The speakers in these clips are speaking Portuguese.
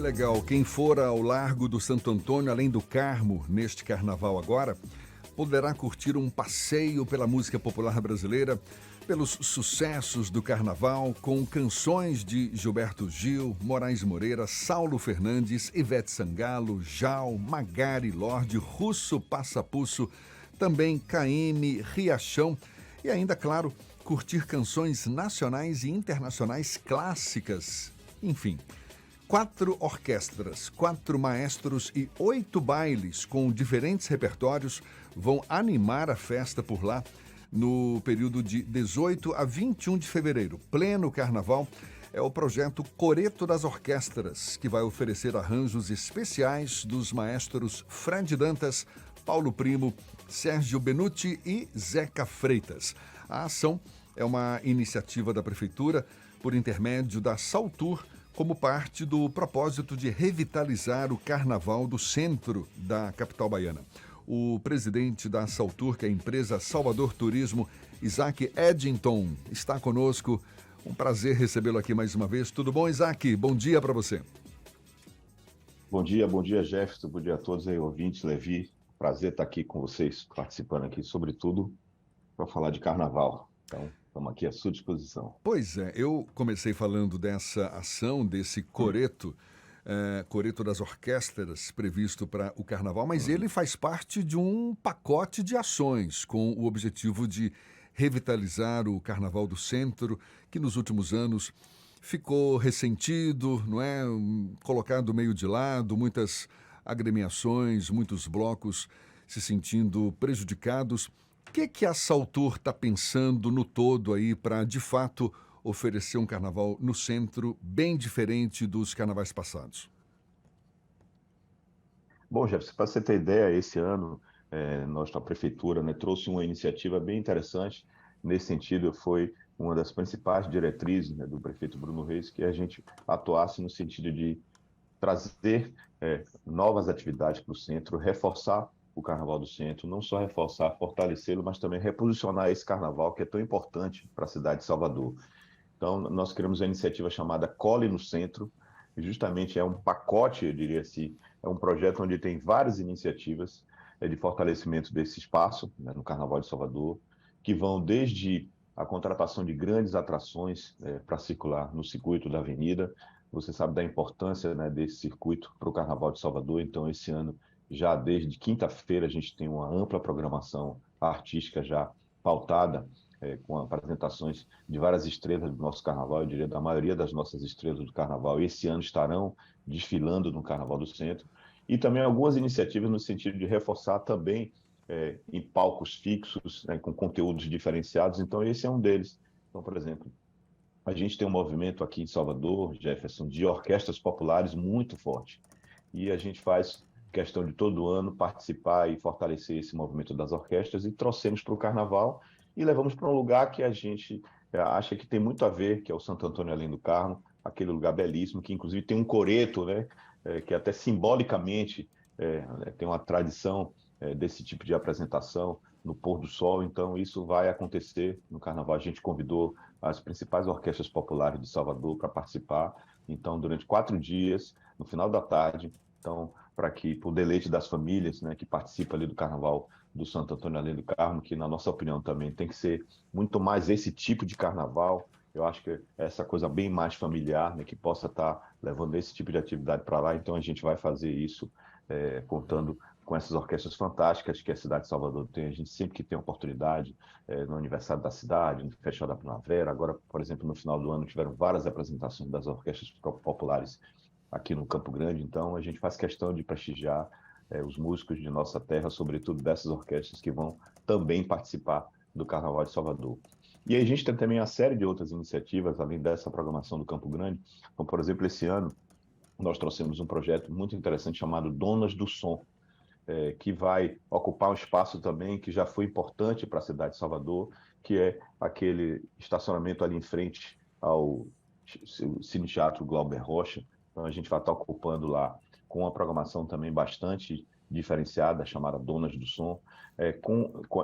legal. Quem for ao Largo do Santo Antônio, além do Carmo, neste carnaval agora, poderá curtir um passeio pela música popular brasileira, pelos sucessos do carnaval, com canções de Gilberto Gil, Moraes Moreira, Saulo Fernandes, Ivete Sangalo, Jal, Magari Lorde, Russo Passapusso, também KM, Riachão e ainda, claro, curtir canções nacionais e internacionais clássicas. Enfim, 4 orquestras, 4 maestros e 8 bailes com diferentes repertórios vão animar a festa por lá no período de 18 a 21 de fevereiro. Pleno carnaval é o projeto Coreto das Orquestras, que vai oferecer arranjos especiais dos maestros Fred Dantas, Paulo Primo, Sérgio Benucci e Zeca Freitas. A ação é uma iniciativa da Prefeitura por intermédio da Saltur, como parte do propósito de revitalizar o carnaval do centro da capital baiana. O presidente da Saltur, que é a empresa Salvador Turismo, Isaac Eddington, está conosco. Um prazer recebê-lo aqui mais uma vez. Tudo bom, Isaac? Bom dia para você. Bom dia, Jefferson. Bom dia a todos aí, ouvintes, Levi. Prazer estar aqui com vocês, participando aqui, sobretudo, para falar de carnaval. Então, estamos aqui à sua disposição. Pois é, eu comecei falando dessa ação, desse coreto, Coreto das Orquestras, previsto para o Carnaval, mas ele faz parte de um pacote de ações com o objetivo de revitalizar o Carnaval do Centro, que nos últimos anos ficou ressentido, não é? Colocado meio de lado, muitas agremiações, muitos blocos se sentindo prejudicados. O que a Saltur está pensando no todo aí para, de fato, oferecer um carnaval no centro bem diferente dos carnavais passados? Bom, Jefferson, para você ter ideia, esse ano, a Prefeitura, né, trouxe uma iniciativa bem interessante. Nesse sentido, foi uma das principais diretrizes, né, do prefeito Bruno Reis, que a gente atuasse no sentido de trazer novas atividades para o centro, reforçar o Carnaval do Centro, não só reforçar, fortalecê-lo, mas também reposicionar esse carnaval que é tão importante para a cidade de Salvador. Então, nós criamos uma iniciativa chamada Cole no Centro, e justamente é um pacote, eu diria assim, é um projeto onde tem várias iniciativas de fortalecimento desse espaço, né, no Carnaval de Salvador, que vão desde a contratação de grandes atrações para circular no circuito da Avenida. Você sabe da importância, né, desse circuito para o Carnaval de Salvador. Então, esse ano, já desde quinta-feira, a gente tem uma ampla programação artística já pautada, com apresentações de várias estrelas do nosso Carnaval, eu diria da maioria das nossas estrelas do Carnaval. Esse ano estarão desfilando no Carnaval do Centro. E também algumas iniciativas no sentido de reforçar também em palcos fixos, né, com conteúdos diferenciados. Então, esse é um deles. Então, por exemplo, a gente tem um movimento aqui em Salvador, Jefferson, de orquestras populares muito forte. E a gente faz questão de todo ano participar e fortalecer esse movimento das orquestras e trouxemos para o Carnaval e levamos para um lugar que a gente acha que tem muito a ver, que é o Santo Antônio Além do Carmo, aquele lugar belíssimo, que inclusive tem um coreto, né, que até simbolicamente tem uma tradição desse tipo de apresentação no pôr do sol. Então isso vai acontecer no Carnaval. A gente convidou as principais orquestras populares de Salvador para participar. Então, durante 4 dias, no final da tarde, então, para o deleite das famílias, né, que participam ali do Carnaval do Santo Antônio Além do Carmo, que na nossa opinião também tem que ser muito mais esse tipo de carnaval. Eu acho que é essa coisa bem mais familiar, né, que possa estar levando esse tipo de atividade para lá. Então, a gente vai fazer isso contando com essas orquestras fantásticas que a cidade de Salvador tem. A gente sempre que tem oportunidade, no aniversário da cidade, no Festival da Primavera. Agora, por exemplo, no final do ano tiveram várias apresentações das orquestras populares aqui no Campo Grande. Então, a gente faz questão de prestigiar os músicos de nossa terra, sobretudo dessas orquestras que vão também participar do Carnaval de Salvador. E aí a gente tem também uma série de outras iniciativas, além dessa programação do Campo Grande. Então, por exemplo, esse ano nós trouxemos um projeto muito interessante chamado Donas do Som, que vai ocupar um espaço também que já foi importante para a cidade de Salvador, que é aquele estacionamento ali em frente ao Cine Teatro Glauber Rocha. Então a gente vai estar ocupando lá com uma programação também bastante diferenciada, chamada Donas do Som,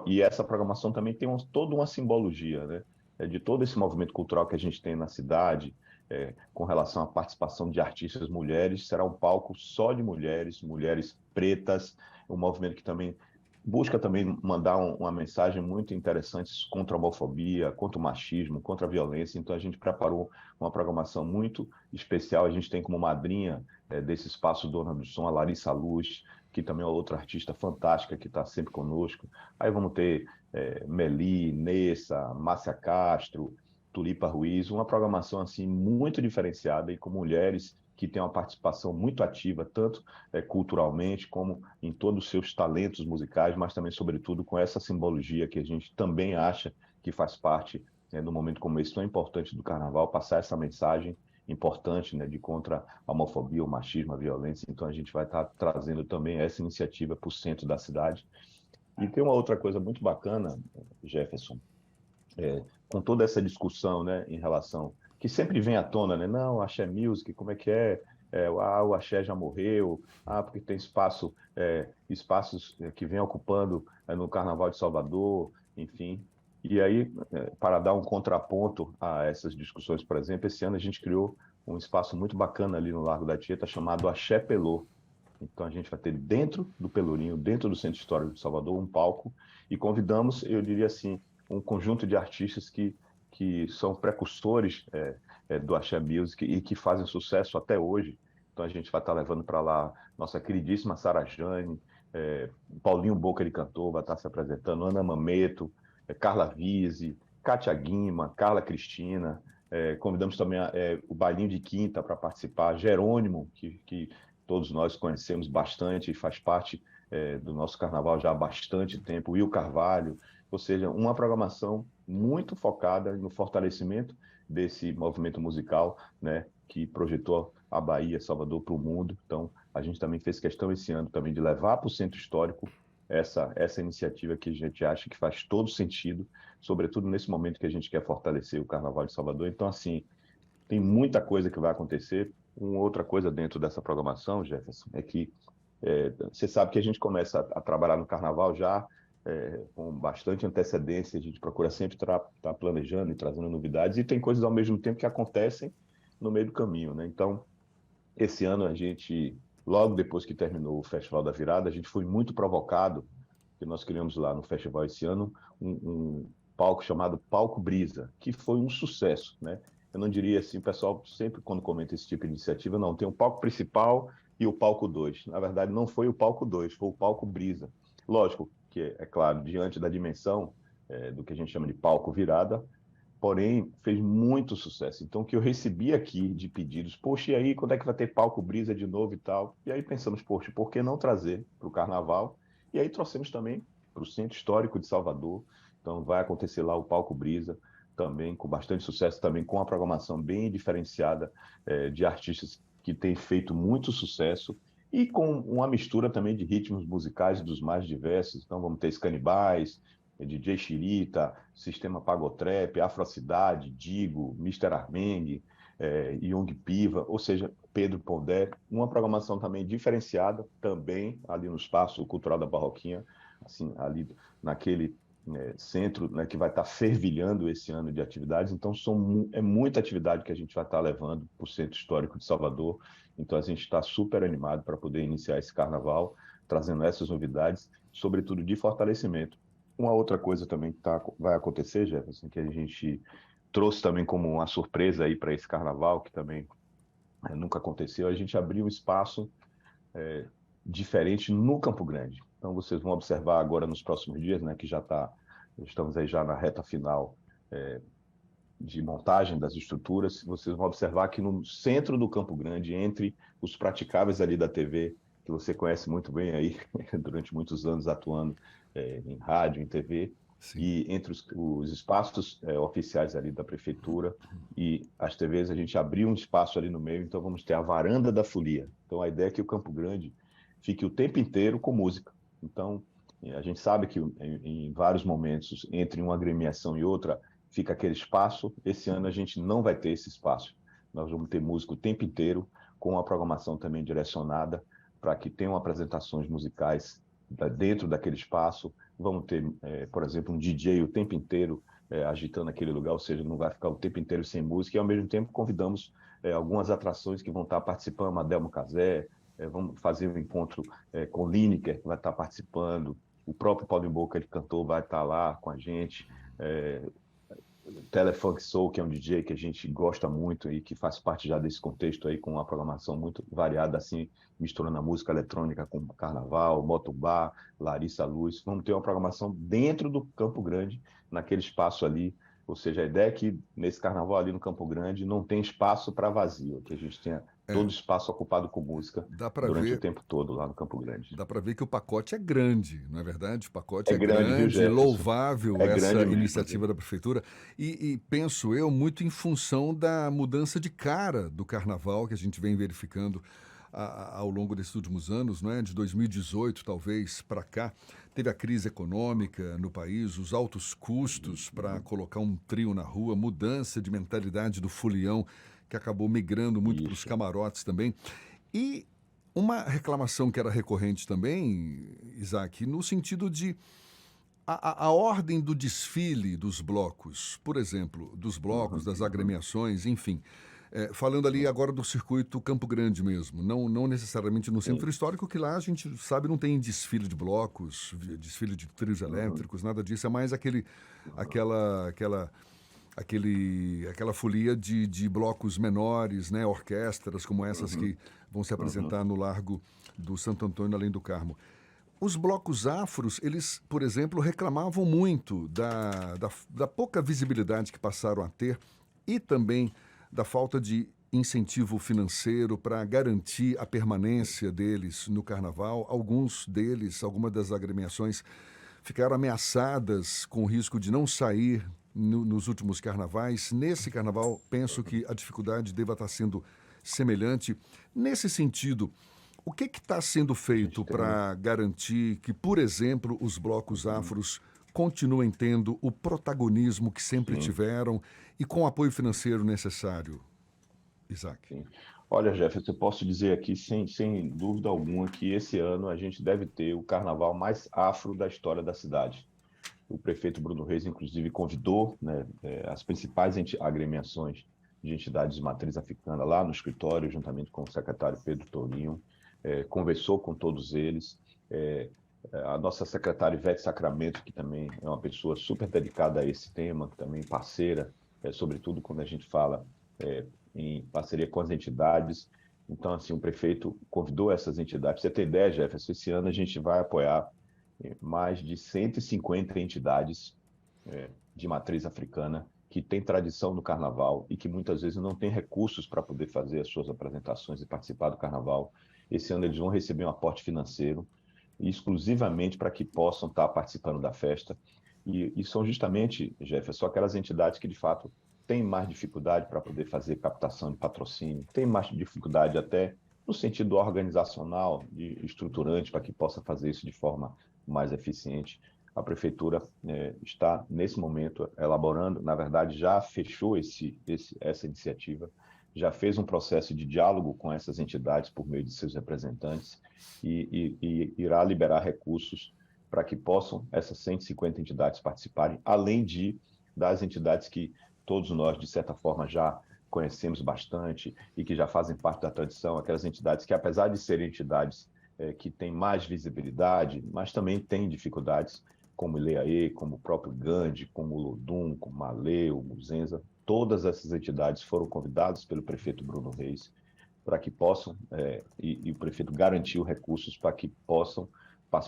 e essa programação também tem toda uma simbologia, né? De todo esse movimento cultural que a gente tem na cidade, com relação à participação de artistas mulheres. Será um palco só de mulheres, mulheres pretas, um movimento que também busca também mandar uma mensagem muito interessante contra a homofobia, contra o machismo, contra a violência. Então a gente preparou uma programação muito especial. A gente tem como madrinha desse espaço Dona do Som a Larissa Luz, que também é outra artista fantástica que está sempre conosco. Aí vamos ter Meli, Nessa, Márcia Castro, Tulipa Ruiz, uma programação assim muito diferenciada e com mulheres que têm uma participação muito ativa, tanto culturalmente como em todos os seus talentos musicais, mas também, sobretudo, com essa simbologia que a gente também acha que faz parte, num momento como esse tão importante do Carnaval, passar essa mensagem importante, né, de contra a homofobia, o machismo, a violência. Então a gente vai estar trazendo também essa iniciativa para o centro da cidade. E tem uma outra coisa muito bacana, Jefferson, com toda essa discussão, né, em relação, que sempre vem à tona, né, não, axé music, como é que é? O axé já morreu, porque tem espaços que vem ocupando no Carnaval de Salvador, enfim. E aí, para dar um contraponto a essas discussões, por exemplo, esse ano a gente criou um espaço muito bacana ali no Largo da Tieta, chamado Axé Pelô. Então a gente vai ter dentro do Pelourinho, dentro do Centro Histórico de Salvador, um palco e convidamos, eu diria assim, um conjunto de artistas que são precursores do Axé Music e que fazem sucesso até hoje. Então a gente vai estar levando para lá nossa queridíssima Sara Jane, Paulinho Boca de Cantor vai estar se apresentando, Ana Mameto, Carla Vise, Kátia Guima, Carla Cristina. Convidamos também o Bailinho de Quinta para participar, Jerônimo, que todos nós conhecemos bastante e faz parte do nosso carnaval já há bastante tempo, Will Carvalho, ou seja, uma programação muito focada no fortalecimento desse movimento musical, né, que projetou a Bahia, Salvador para o mundo. Então, a gente também fez questão esse ano também de levar para o Centro Histórico essa iniciativa que a gente acha que faz todo sentido, sobretudo nesse momento que a gente quer fortalecer o Carnaval de Salvador. Então, assim, tem muita coisa que vai acontecer. Uma outra coisa dentro dessa programação, Jefferson, é que você sabe que a gente começa a trabalhar no Carnaval já com bastante antecedência, a gente procura sempre estar planejando e trazendo novidades, e tem coisas ao mesmo tempo que acontecem no meio do caminho, né? Então, esse ano a gente, logo depois que terminou o Festival da Virada, a gente foi muito provocado, que nós criamos lá no festival esse ano, um palco chamado Palco Brisa, que foi um sucesso, né? Eu não diria assim, o pessoal sempre quando comenta esse tipo de iniciativa, não, tem o palco principal e o palco 2. Na verdade, não foi o palco 2, foi o palco Brisa. Lógico que, é claro, diante da dimensão do que a gente chama de palco virada, porém fez muito sucesso. Então, o que eu recebi aqui de pedidos, poxa, e aí, quando é que vai ter palco Brisa de novo e tal? E aí pensamos, poxa, por que não trazer para o Carnaval? E aí trouxemos também para o Centro Histórico de Salvador. Então, vai acontecer lá o palco Brisa, também com bastante sucesso, também com uma programação bem diferenciada de artistas que têm feito muito sucesso e com uma mistura também de ritmos musicais dos mais diversos. Então, vamos ter Scanibais, DJ Chirita, Sistema Pagotrap, Afrocidade, Digo, Mister Armengue, Young Piva, ou seja, Pedro Pondé, uma programação também diferenciada, também ali no Espaço Cultural da Barroquinha, assim, ali naquele centro, né, que vai estar fervilhando esse ano de atividades. Então, é muita atividade que a gente vai estar levando para o Centro Histórico de Salvador. Então, a gente está super animado para poder iniciar esse carnaval, trazendo essas novidades, sobretudo de fortalecimento. Uma outra coisa também que vai acontecer, Jefferson, que a gente trouxe também como uma surpresa aí para esse carnaval, que também nunca aconteceu, a gente abriu um espaço diferente no Campo Grande. Então vocês vão observar agora nos próximos dias, né, que estamos aí já na reta final de montagem das estruturas, vocês vão observar que no centro do Campo Grande, entre os praticáveis ali da TV, que você conhece muito bem aí, durante muitos anos atuando em rádio, em TV, Sim. e entre os espaços oficiais ali da prefeitura e as TVs, a gente abriu um espaço ali no meio, então vamos ter a Varanda da Folia. Então a ideia é que o Campo Grande fique o tempo inteiro com música. Então, a gente sabe que em vários momentos, entre uma agremiação e outra, fica aquele espaço. Esse ano a gente não vai ter esse espaço. Nós vamos ter música o tempo inteiro, com uma programação também direcionada para que tenham apresentações musicais dentro daquele espaço. Vamos ter, por exemplo, um DJ o tempo inteiro agitando aquele lugar, ou seja, não vai ficar o tempo inteiro sem música, e ao mesmo tempo convidamos algumas atrações que vão estar participando, Adelmo Cazé, vamos fazer um encontro com Lineker, que vai estar participando, o próprio Paulinho Boca, ele cantor, vai estar lá com a gente, Telefunk Soul, que é um DJ que a gente gosta muito e que faz parte já desse contexto aí, com uma programação muito variada, assim, misturando a música eletrônica com carnaval, Motobar, Larissa Luz. Vamos ter uma programação dentro do Campo Grande, naquele espaço ali. Ou seja, a ideia é que nesse carnaval ali no Campo Grande não tem espaço para vazio, que a gente tenha todo o espaço ocupado com música Dá para durante o ver, tempo todo lá no Campo Grande. dá para ver que o pacote é grande, não é verdade? O pacote É é grande, viu, grande, Jefferson? louvável É essa grande mesmo, iniciativa viu? da prefeitura e penso eu muito em função da mudança de cara do carnaval que a gente vem verificando ao longo desses últimos anos, não é? De 2018 talvez para cá, teve a crise econômica no país, os altos custos para colocar um trio na rua, mudança de mentalidade do folião que acabou migrando muito para os Isso. camarotes também. E uma reclamação que era recorrente também, Isaac, no sentido de a ordem do desfile dos blocos, por exemplo, dos blocos, Uhum, das uhum, agremiações, enfim. Falando ali agora do circuito Campo Grande mesmo, não necessariamente no centro sim. histórico, que lá a gente sabe não tem desfile de blocos, desfile de trios Uhum, elétricos, nada disso, é mais uhum, aquela, aquela, aquela folia de blocos menores, né, orquestras como essas uhum, que vão se uhum. apresentar no Largo do Santo Antônio, além do Carmo. Os blocos afros, eles, por exemplo, reclamavam muito da pouca visibilidade que passaram a ter e também da falta de incentivo financeiro para garantir a permanência deles no carnaval. Alguns deles, algumas das agremiações, ficaram ameaçadas com o risco de não sair nos últimos carnavais. Nesse carnaval, penso que a dificuldade deva estar sendo semelhante. Nesse sentido, o que está sendo A gente feito tem. para garantir que, por exemplo, os blocos Uhum, afros continuem tendo o protagonismo que sempre sim, tiveram e com o apoio financeiro necessário, Isaac? sim. Olha, Jefferson, eu posso dizer aqui, sem dúvida alguma, que esse ano a gente deve ter o carnaval mais afro da história da cidade. O prefeito Bruno Reis, inclusive, convidou, né, as principais agremiações de entidades de matriz africana lá no escritório, juntamente com o secretário Pedro Tourinho, conversou com todos eles. É, a nossa secretária Ivete Sacramento, que também é uma pessoa super dedicada a esse tema, que também parceira, sobretudo quando a gente fala em parceria com as entidades. Então, assim, o prefeito convidou essas entidades. Pra você ter ideia, Jefferson, esse ano a gente vai apoiar mais de 150 entidades de matriz africana que têm tradição no carnaval e que muitas vezes não têm recursos para poder fazer as suas apresentações e participar do carnaval. Esse ano eles vão receber um aporte financeiro exclusivamente para que possam estar participando da festa. E são justamente, Jefferson, aquelas entidades que de fato têm mais dificuldade para poder fazer captação de patrocínio, têm mais dificuldade até no sentido organizacional e estruturante para que possa fazer isso de forma mais eficiente. A prefeitura está, nesse momento, elaborando, na verdade, já fechou essa iniciativa, já fez um processo de diálogo com essas entidades por meio de seus representantes e irá liberar recursos para que possam essas 150 entidades participarem, além das entidades que todos nós, de certa forma, já conhecemos bastante e que já fazem parte da tradição, aquelas entidades que, apesar de serem entidades que têm mais visibilidade, mas também têm dificuldades, como o Ileaê, como o próprio Gandhi, como o Lodum, como o Malê, o Muzenza, todas essas entidades foram convidadas pelo prefeito Bruno Reis para que possam, e o prefeito garantiu recursos para que possam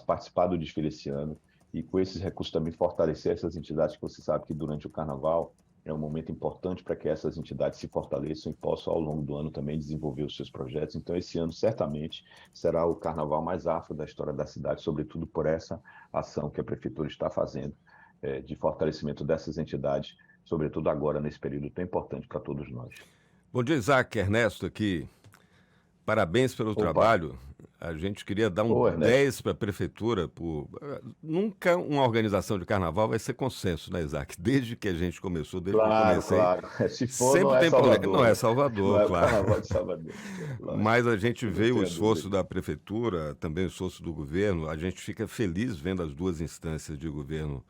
participar do desfile esse ano, e com esses recursos também fortalecer essas entidades, que você sabe que durante o carnaval é um momento importante para que essas entidades se fortaleçam e possam, ao longo do ano, também desenvolver os seus projetos. Então, esse ano, certamente, será o carnaval mais afro da história da cidade, sobretudo por essa ação que a prefeitura está fazendo de fortalecimento dessas entidades, sobretudo agora, nesse período tão importante para todos nós. Bom dia, Isaac. Ernesto aqui. Parabéns pelo Opa, trabalho. A gente queria dar um ô Ernesto, 10 para a prefeitura. Nunca uma organização de carnaval vai ser consenso, né, Isaac? Desde que a gente começou, desde que eu claro, comecei, claro. Se for, não sempre é tem problema. Não Salvador, é né? Não Salvador, é o claro. Carnaval de Salvador. Lógico, Mas a gente não vê o tenha esforço dúvida. da prefeitura, também o esforço do governo. A gente fica feliz vendo as duas instâncias de governo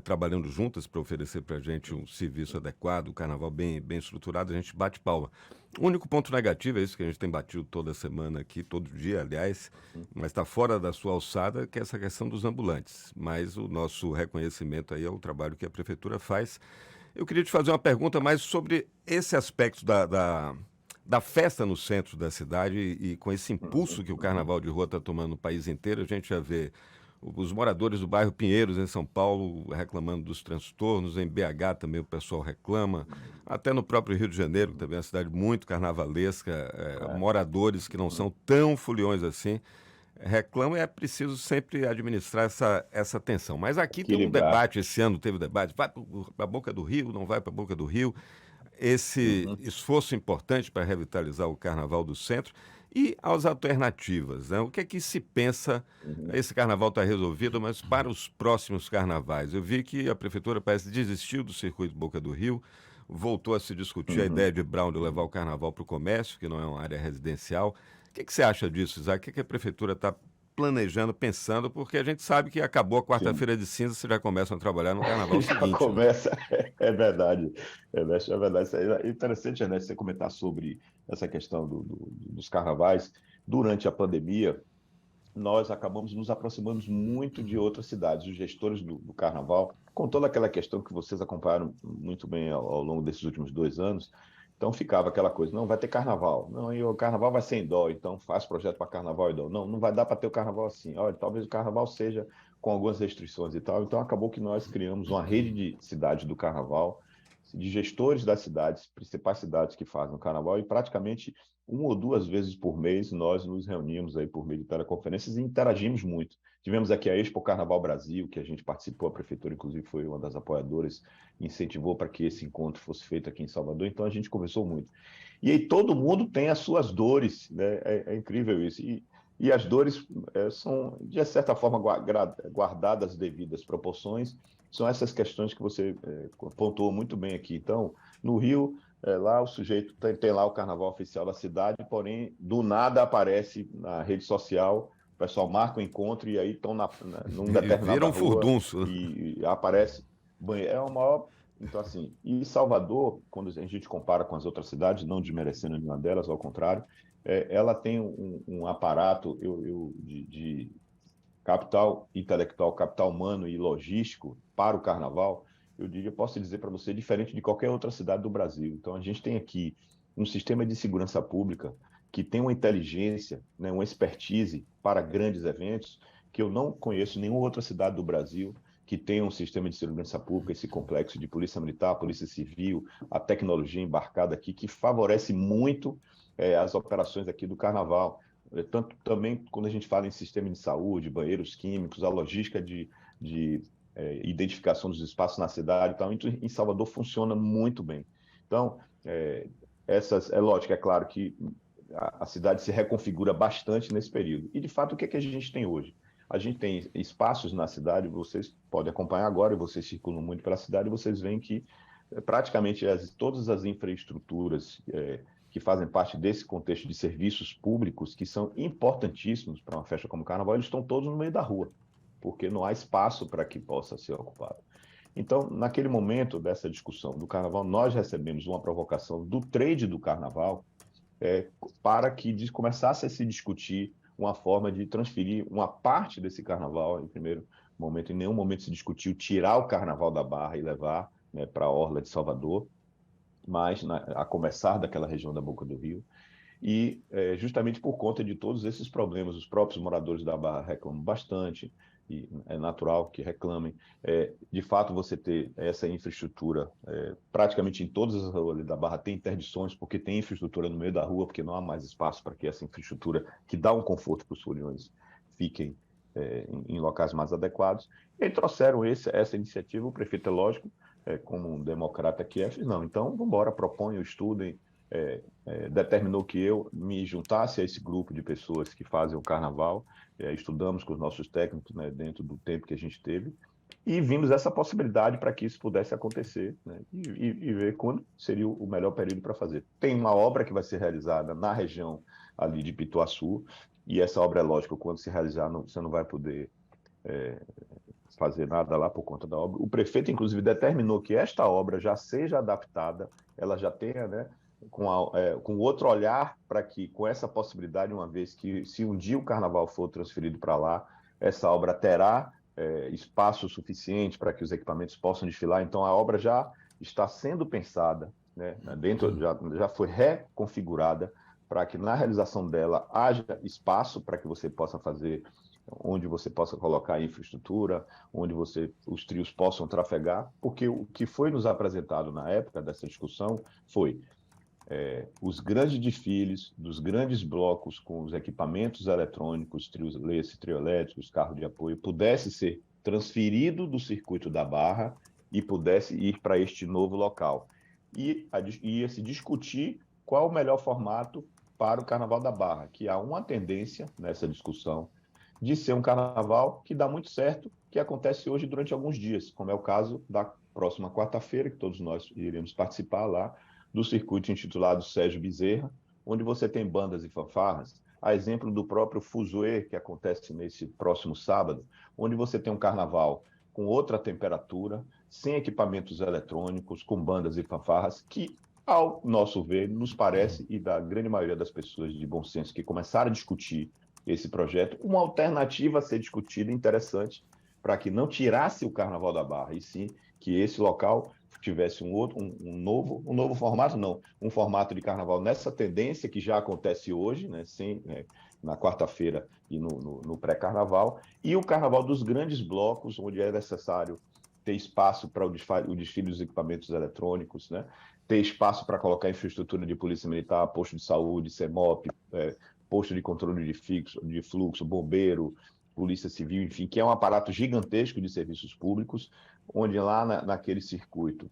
trabalhando juntas para oferecer para a gente um serviço adequado, o carnaval bem estruturado, a gente bate palma. O único ponto negativo é isso que a gente tem batido toda semana aqui, todo dia, aliás, mas está fora da sua alçada, que é essa questão dos ambulantes. Mas o nosso reconhecimento aí é o trabalho que a Prefeitura faz. Eu queria te fazer uma pergunta mais sobre esse aspecto da festa no centro da cidade e com esse impulso que o Carnaval de Rua está tomando no país inteiro. A gente já vê os moradores do bairro Pinheiros, em São Paulo, reclamando dos transtornos. Em BH também o pessoal reclama. Até no próprio Rio de Janeiro, que também é uma cidade muito carnavalesca, moradores que não são tão foliões assim reclamam, e é preciso sempre administrar essa tensão. Mas aqui tem um Equilibrar. debate, esse ano teve debate, vai para a Boca do Rio, não vai para a Boca do Rio. Esse Uhum. esforço importante para revitalizar o Carnaval do Centro e as alternativas, né? O que é que se pensa? Uhum. Esse carnaval está resolvido, mas para os próximos carnavais? Eu vi que a Prefeitura parece desistiu do circuito Boca do Rio, voltou a se discutir a Uhum. ideia de Braulio levar o carnaval para o comércio, que não é uma área residencial. O que você acha disso, Isaac? O que a Prefeitura está planejando, pensando? Porque a gente sabe que acabou a Sim. quarta-feira de cinza, vocês já começam a trabalhar no carnaval Já seguinte, né? começa, é verdade, é verdade. É interessante, né, você comentar sobre essa questão dos carnavais. Durante a pandemia, nós acabamos nos aproximando muito de outras cidades, os gestores do carnaval, com toda aquela questão que vocês acompanharam muito bem ao longo desses últimos 2 anos. Então ficava aquela coisa, não vai ter carnaval, não, e o carnaval vai ser em dó, então faz projeto para carnaval em dó. Não, não vai dar para ter o carnaval assim. Olha, talvez o carnaval seja com algumas restrições e tal. Então acabou que nós criamos uma rede de cidades do carnaval, de gestores das cidades, principais cidades que fazem o carnaval, e praticamente 1 ou 2 vezes por mês nós nos reunimos aí por meio de teleconferências e interagimos muito. Tivemos aqui a Expo Carnaval Brasil, que a gente participou, a prefeitura inclusive foi uma das apoiadoras, incentivou para que esse encontro fosse feito aqui em Salvador, então a gente conversou muito. E aí todo mundo tem as suas dores, né? É incrível isso. E as dores são, de certa forma, guardadas as devidas proporções, são essas questões que você pontuou muito bem aqui. Então, no Rio, lá o sujeito tem lá o carnaval oficial da cidade, porém, do nada aparece na rede social, o pessoal marca o encontro e aí estão numa E vira determinada um rua furdunço. e aparece banheiro. É o maior. Então, assim, e Salvador, quando a gente compara com as outras cidades, não desmerecendo nenhuma delas, ao contrário, ela tem um aparato de capital intelectual, capital humano e logístico para o carnaval, eu diria, posso dizer para você, diferente de qualquer outra cidade do Brasil. Então, a gente tem aqui um sistema de segurança pública que tem uma inteligência, né, uma expertise para grandes eventos que eu não conheço nenhuma outra cidade do Brasil que tenha um sistema de segurança pública, esse complexo de polícia militar, polícia civil, a tecnologia embarcada aqui, que favorece muito as operações aqui do carnaval. Tanto também quando a gente fala em sistema de saúde, banheiros químicos, a logística de identificação dos espaços na cidade e tal, em Salvador funciona muito bem. Então, é lógico, é claro que a cidade se reconfigura bastante nesse período. E, de fato, o que é que a gente tem hoje? A gente tem espaços na cidade, vocês podem acompanhar agora, e vocês circulam muito pela cidade, e vocês veem que praticamente todas as infraestruturas que fazem parte desse contexto de serviços públicos, que são importantíssimos para uma festa como o Carnaval, eles estão todos no meio da rua, porque não há espaço para que possa ser ocupado. Então, naquele momento dessa discussão do Carnaval, nós recebemos uma provocação do trade do Carnaval para que começasse a se discutir uma forma de transferir uma parte desse Carnaval, em primeiro momento, em nenhum momento se discutiu tirar o Carnaval da Barra e levar, né, para a Orla de Salvador, mas a começar daquela região da Boca do Rio. E justamente por conta de todos esses problemas, os próprios moradores da Barra reclamam bastante, e é natural que reclamem. De fato, você ter essa infraestrutura, praticamente em todas as ruas da Barra tem interdições, porque tem infraestrutura no meio da rua, porque não há mais espaço para que essa infraestrutura, que dá um conforto para os foliões, fiquem em locais mais adequados. E aí trouxeram essa iniciativa, o prefeito, é lógico, como um democrata que é, fez, não, então vamos embora, proponham, estudem, determinou que eu me juntasse a esse grupo de pessoas que fazem o carnaval, estudamos com os nossos técnicos, né, dentro do tempo que a gente teve, e vimos essa possibilidade para que isso pudesse acontecer, né, e ver quando seria o melhor período para fazer. Tem uma obra que vai ser realizada na região ali de Pituaçu, e essa obra, é lógico, quando se realizar, você não vai poder fazer nada lá por conta da obra. O prefeito, inclusive, determinou que esta obra já seja adaptada, ela já tenha, né, com outro olhar para que, com essa possibilidade, uma vez que, se um dia o carnaval for transferido para lá, essa obra terá espaço suficiente para que os equipamentos possam desfilar. Então, a obra já está sendo pensada, né, já foi reconfigurada para que, na realização dela, haja espaço para que você possa fazer, onde você possa colocar infraestrutura, onde os trios possam trafegar, porque o que foi nos apresentado na época dessa discussão foi os grandes desfiles dos grandes blocos com os equipamentos eletrônicos, trios, trio elétricos, carro de apoio, pudesse ser transferido do circuito da Barra e pudesse ir para este novo local. E ia se discutir qual o melhor formato para o Carnaval da Barra, que há uma tendência nessa discussão de ser um carnaval que dá muito certo, que acontece hoje durante alguns dias, como é o caso da próxima quarta-feira, que todos nós iremos participar lá, do circuito intitulado Sérgio Bezerra, onde você tem bandas e fanfarras, a exemplo do próprio Fuzuê, que acontece nesse próximo sábado, onde você tem um carnaval com outra temperatura, sem equipamentos eletrônicos, com bandas e fanfarras, que, ao nosso ver, nos parece, e da grande maioria das pessoas de bom senso que começaram a discutir esse projeto, uma alternativa a ser discutida interessante para que não tirasse o Carnaval da Barra, e sim que esse local tivesse um novo formato, não, um formato de carnaval nessa tendência que já acontece hoje, né, na quarta-feira e no pré-carnaval, e o carnaval dos grandes blocos, onde é necessário ter espaço para o desfile dos equipamentos eletrônicos, né, ter espaço para colocar infraestrutura de polícia militar, posto de saúde, CEMOP, posto de controle de fluxo, bombeiro, polícia civil, enfim, que é um aparato gigantesco de serviços públicos, onde lá naquele circuito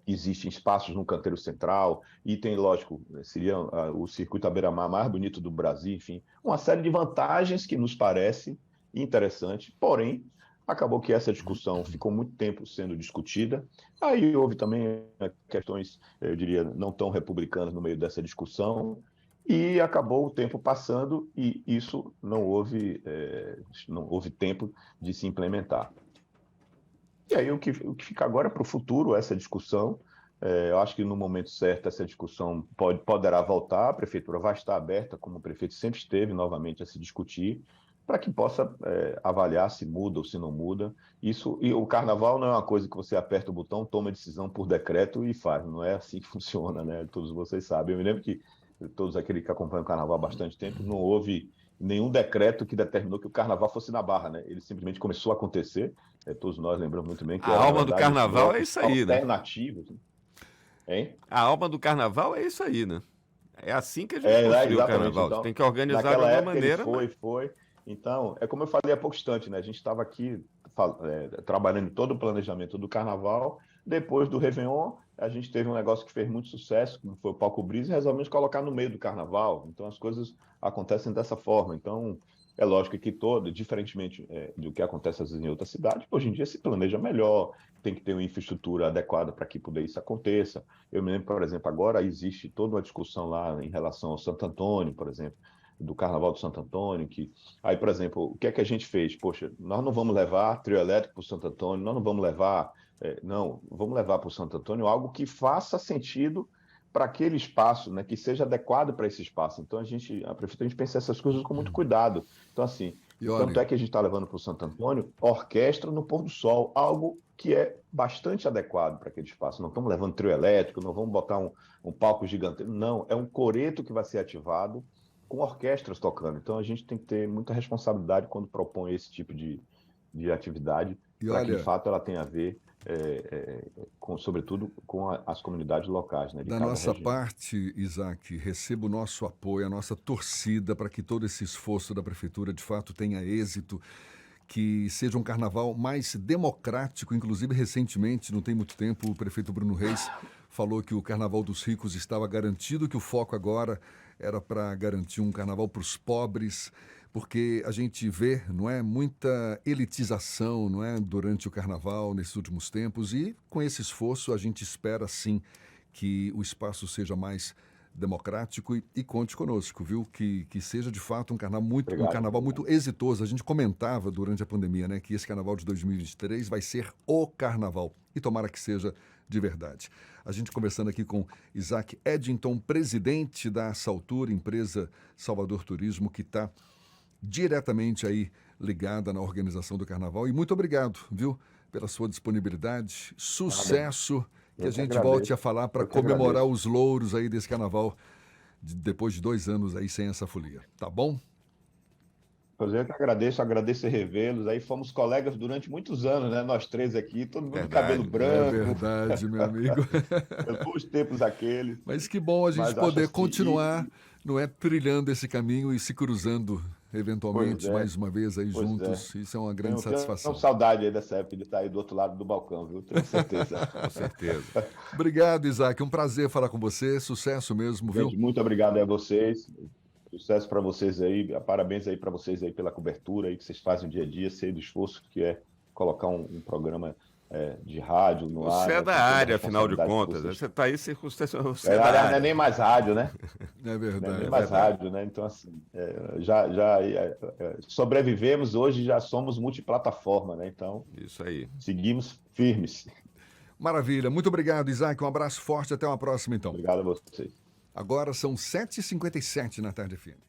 existem espaços no canteiro central, e tem, lógico, seria o circuito à beira-mar mais bonito do Brasil, enfim, uma série de vantagens que nos parece interessante, porém, acabou que essa discussão ficou muito tempo sendo discutida, aí houve também questões, eu diria, não tão republicanas no meio dessa discussão, e acabou o tempo passando e isso não houve tempo de se implementar. E aí o que fica agora para o futuro, essa discussão, eu acho que no momento certo essa discussão poderá voltar, a prefeitura vai estar aberta, como o prefeito sempre esteve, novamente a se discutir, para que possa avaliar se muda ou se não muda. Isso, e o carnaval não é uma coisa que você aperta o botão, toma a decisão por decreto e faz, não é assim que funciona, né? Todos vocês sabem. Eu me lembro que todos aqueles que acompanham o carnaval há bastante tempo, não houve nenhum decreto que determinou que o carnaval fosse na Barra, né? Ele simplesmente começou a acontecer, todos nós lembramos muito bem que a alma do carnaval é isso aí, né? Alternativos, hein? A alma do carnaval é isso aí, né? É assim que a gente construiu o carnaval. Então, você tem que organizar de naquela alguma época maneira. Ele foi. Então, é como eu falei há pouco instante, né? A gente estava aqui trabalhando em todo o planejamento do carnaval. Depois do Réveillon, a gente teve um negócio que fez muito sucesso, como foi o Palco Brisa, e resolvemos colocar no meio do carnaval. Então, as coisas acontecem dessa forma. Então, é lógico que diferentemente do que acontece às vezes em outras cidades, hoje em dia se planeja melhor, tem que ter uma infraestrutura adequada para que isso aconteça. Eu me lembro, por exemplo, agora existe toda uma discussão lá em relação ao Santo Antônio, por exemplo, do Carnaval do Santo Antônio, aí, por exemplo, o que é que a gente fez? Poxa, nós não vamos levar trio elétrico para o Santo Antônio, nós não vamos levar, vamos levar para o Santo Antônio algo que faça sentido para aquele espaço, né, que seja adequado para esse espaço. Então, a prefeitura, a gente pensa essas coisas com muito cuidado. Então, assim, tanto é que a gente está levando para o Santo Antônio orquestra no pôr do sol, algo que é bastante adequado para aquele espaço. Não estamos levando trio elétrico, não vamos botar um palco gigantesco, não, é um coreto que vai ser ativado com orquestras tocando. Então, a gente tem que ter muita responsabilidade quando propõe esse tipo de atividade, para que, de fato, ela tenha a ver, sobretudo, com as comunidades locais, né, de da cada nossa região. parte, Isaac, receba o nosso apoio, a nossa torcida para que todo esse esforço da Prefeitura, de fato, tenha êxito, que seja um carnaval mais democrático. Inclusive, recentemente, não tem muito tempo, o prefeito Bruno Reis falou que o Carnaval dos Ricos estava garantido, que o foco agora era para garantir um carnaval para os pobres, porque a gente vê, não é, muita elitização, não é, durante o carnaval nesses últimos tempos, e com esse esforço a gente espera sim que o espaço seja mais democrático e conte conosco, viu? Que seja de fato um Obrigado. carnaval muito exitoso. A gente comentava durante a pandemia, né, que esse carnaval de 2023 vai ser o carnaval. E tomara que seja de verdade. A gente conversando aqui com Isaac Eddington, presidente da Saltur, empresa Salvador Turismo, que está diretamente aí ligada na organização do carnaval. E muito obrigado, viu, pela sua disponibilidade. Sucesso. Que a gente volte a falar para comemorar os louros aí desse carnaval, depois de 2 anos aí sem essa folia. Tá bom? Pois eu que agradeço revê-los. Aí fomos colegas durante muitos anos, né? Nós três aqui, todo mundo de cabelo É branco. verdade, meu amigo. Os tempos aqueles. Mas que bom a gente Mas poder acho assim, continuar, não é, trilhando esse caminho e se cruzando eventualmente Pois é, mais uma vez aí pois juntos. Isso é uma grande tenho satisfação. saudade aí dessa época de estar aí do outro lado do balcão, viu? Tenho certeza. Com certeza. Obrigado, Isaac. Um prazer falar com você. Sucesso mesmo, viu? Gente, muito obrigado aí a vocês. Sucesso para vocês aí. Parabéns aí para vocês aí pela cobertura aí que vocês fazem dia a dia, sei do esforço que é colocar um programa de rádio no ar. Você é né, da com toda a área, afinal de responsabilidade que contas. vocês Você está aí circunstancialmente. Você É, é da não é área. nem mais rádio, né? É Não é verdade. nem mais rádio, né? Então, assim, sobrevivemos, hoje já somos multiplataforma, né? Então, Isso aí. seguimos firmes. Maravilha. Muito obrigado, Isaac. Um abraço forte. Até uma próxima, então. Obrigado a vocês. Agora são 7h57 na tarde fina.